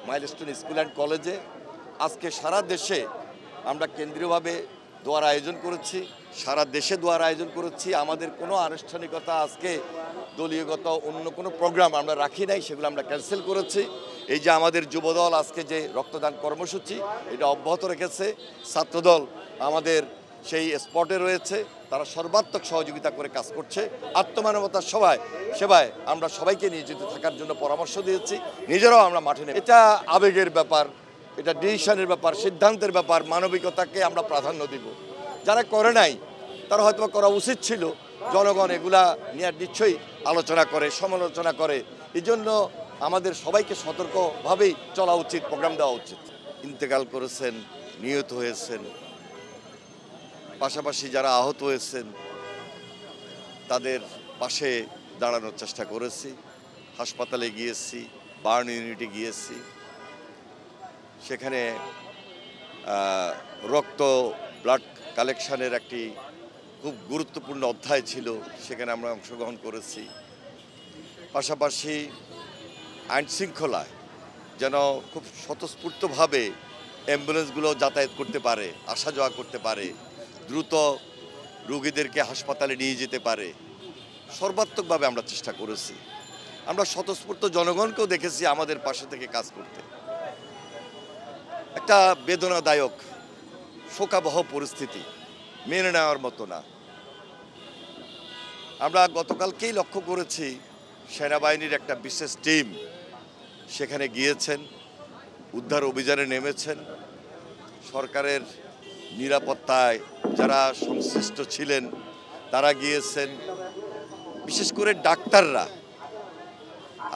Milestone school and কলেজে আজকে সারা দেশে আমরা কেন্দ্রীয়ভাবে দোয়ার আয়োজন করেছি, সারা দেশে দোয়ার আয়োজন করেছি। আমাদের কোনো আনুষ্ঠানিকতা আজকে দলীয়গত অন্য কোনো প্রোগ্রাম আমরা রাখি নাই, সেগুলো আমরা ক্যান্সেল করেছি। এই যে আমাদের যুবদল আজকে যে রক্তদান কর্মসূচি এটা অব্যাহত রেখেছে, ছাত্রদল আমাদের সেই স্পটে রয়েছে, তারা সর্বাত্মক সহযোগিতা করে কাজ করছে। আত্মমানবতার সেবায় আমরা সবাইকে নিয়োজিত থাকার জন্য পরামর্শ দিয়েছি, নিজেরাও আমরা মাঠে নেই। এটা আবেগের ব্যাপার, এটা ডিসিশনের ব্যাপার, সিদ্ধান্তের ব্যাপার। মানবিকতাকে আমরা প্রাধান্য দিব। যারা করে নাই তারা হয়তো করা উচিত ছিল। জনগণ এগুলা নিয়ে নিশ্চয়ই আলোচনা করে, সমালোচনা করে। এই জন্য আমাদের সবাইকে সতর্কভাবেই চলা উচিত, প্রোগ্রাম দেওয়া উচিত। ইন্তেকাল করেছেন, নিহত হয়েছেন, পাশাপাশি যারা আহত হয়েছেন তাদের পাশে দাঁড়ানোর চেষ্টা করেছি। হাসপাতালে গিয়েছি, বার্ন ইউনিটে গিয়েছি, সেখানে রক্ত ব্লাড কালেকশনের একটি খুব গুরুত্বপূর্ণ অধ্যায় ছিল, সেখানে আমরা অংশগ্রহণ করেছি। পাশাপাশি আইনশৃঙ্খলায় যেন খুব স্বতঃস্ফূর্তভাবে অ্যাম্বুলেন্সগুলো যাতায়াত করতে পারে, আসা যাওয়া করতে পারে, দ্রুত রোগীদেরকে হাসপাতালে নিয়ে যেতে পারে, সর্বাত্মকভাবে আমরা চেষ্টা করেছি। আমরা স্বতঃস্ফূর্ত জনগণকেও দেখেছি আমাদের পাশে থেকে কাজ করতে। একটা বেদনাদায়ক শোকাবহ পরিস্থিতি, মেনে নেওয়ার মতো না। আমরা গতকালকেই লক্ষ্য করেছি সেনাবাহিনীর একটা বিশেষ টিম সেখানে গিয়েছেন, উদ্ধার অভিযানে নেমেছেন। সরকারের নিরাপত্তায় যারা সংশ্লিষ্ট ছিলেন তারা গিয়েছেন, বিশেষ করে ডাক্তাররা।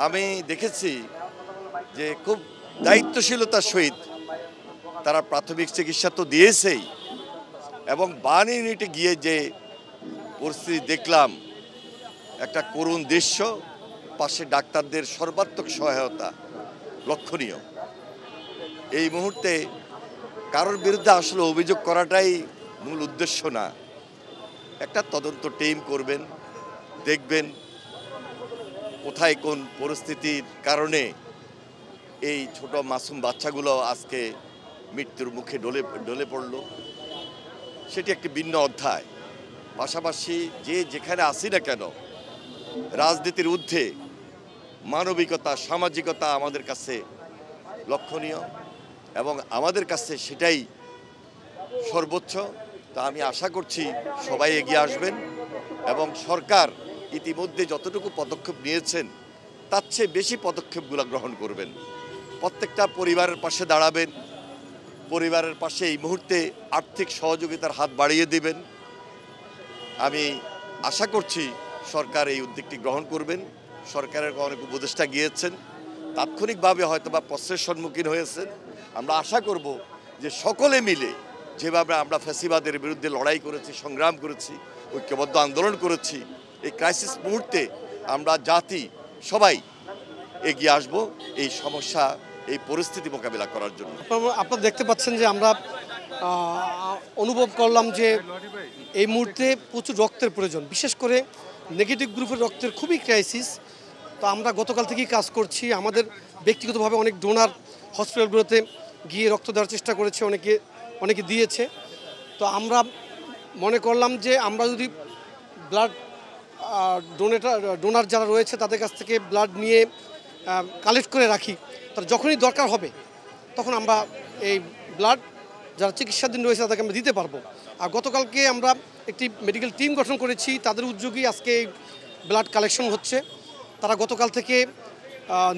আমি দেখেছি যে খুব দায়িত্বশীলতার সহিত তারা প্রাথমিক চিকিৎসা তো দিয়েছেই, এবং বার্ন ইউনিটে গিয়ে যে পরিস্থিতি দেখলাম, একটা করুণ দৃশ্য, পাশে ডাক্তারদের সর্বাত্মক সহায়তা লক্ষণীয়। এই মুহূর্তে কারোর বিরুদ্ধে আসলে অভিযোগ করাটাই মূল উদ্দেশ্য না। একটা তদন্ত টিম করবেন, দেখবেন কোথায় কোন পরিস্থিতির কারণে এই ছোট মাসুম বাচ্চাগুলো আজকে মৃত্যুর মুখে ঢলে পড়ল, সেটি একটি ভিন্ন অধ্যায়। পাশাপাশি যে যেখানে আসি না কেন, রাজনীতির ঊর্ধ্বে মানবিকতা, সামাজিকতা আমাদের কাছে লক্ষণীয়, এবং আমাদের কাছে সেটাই সর্বোচ্চ। তা আমি আশা করছি সবাই এগিয়ে আসবেন, এবং সরকার ইতিমধ্যে যতটুকু পদক্ষেপ নিয়েছেন তার চেয়ে বেশি পদক্ষেপগুলো গ্রহণ করবেন। প্রত্যেকটা পরিবারের পাশে দাঁড়াবেন, পরিবারের পাশে এই মুহূর্তে আর্থিক সহযোগিতার হাত বাড়িয়ে দিবেন। আমি আশা করছি সরকার এই উদ্যোগটি গ্রহণ করবেন। সরকারের অনেক উপদেষ্টা গিয়েছেন, তাৎক্ষণিকভাবে হয়তোবা প্রশ্নের সম্মুখীন হয়েছেন। আমরা আশা করব যে সকলে মিলে যেভাবে আমরা ফ্যাসিবাদের বিরুদ্ধে লড়াই করেছি, সংগ্রাম করেছি, ঐক্যবদ্ধ আন্দোলন করেছি, এই ক্রাইসিস মুহূর্তে আমরা জাতি সবাই এগিয়ে আসব এই সমস্যা, এই পরিস্থিতি মোকাবিলা করার জন্য। আপনারা দেখতে পাচ্ছেন যে আমরা অনুভব করলাম যে এই মুহূর্তে প্রচুর রক্তের প্রয়োজন, বিশেষ করে নেগেটিভ গ্রুপের রক্তের খুবই ক্রাইসিস। তো আমরা গতকাল থেকেই কাজ করছি। আমাদের ব্যক্তিগতভাবে অনেক ডোনার হসপিটালগুলোতে গিয়ে রক্ত দেওয়ার চেষ্টা করেছে, অনেকে দিয়েছে। তো আমরা মনে করলাম যে আমরা যদি ব্লাড ডোনার যারা রয়েছে তাদের কাছ থেকে ব্লাড নিয়ে কালেক্ট করে রাখি, তার যখনই দরকার হবে তখন আমরা এই ব্লাড যারা চিকিৎসাধীন রয়েছে তাদেরকে আমরা দিতে পারবো। আর গতকালকে আমরা একটি মেডিকেল টিম গঠন করেছি, তাদের উদ্যোগেই আজকে ব্লাড কালেকশন হচ্ছে। তারা গতকাল থেকে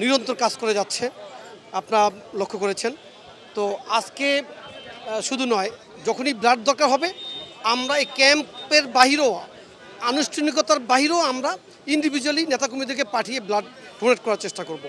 নিরন্তর কাজ করে যাচ্ছে, আপনারা লক্ষ্য করেছেন। তো আজকে শুধু নয়, যখনই ব্লাড দরকার হবে আমরা এই ক্যাম্পের বাহিরেও, আনুষ্ঠানিকতার বাহিরেও আমরা ইন্ডিভিজুয়ালি নেতাকর্মীদেরকে পাঠিয়ে ব্লাড ডোনেট করার চেষ্টা করব।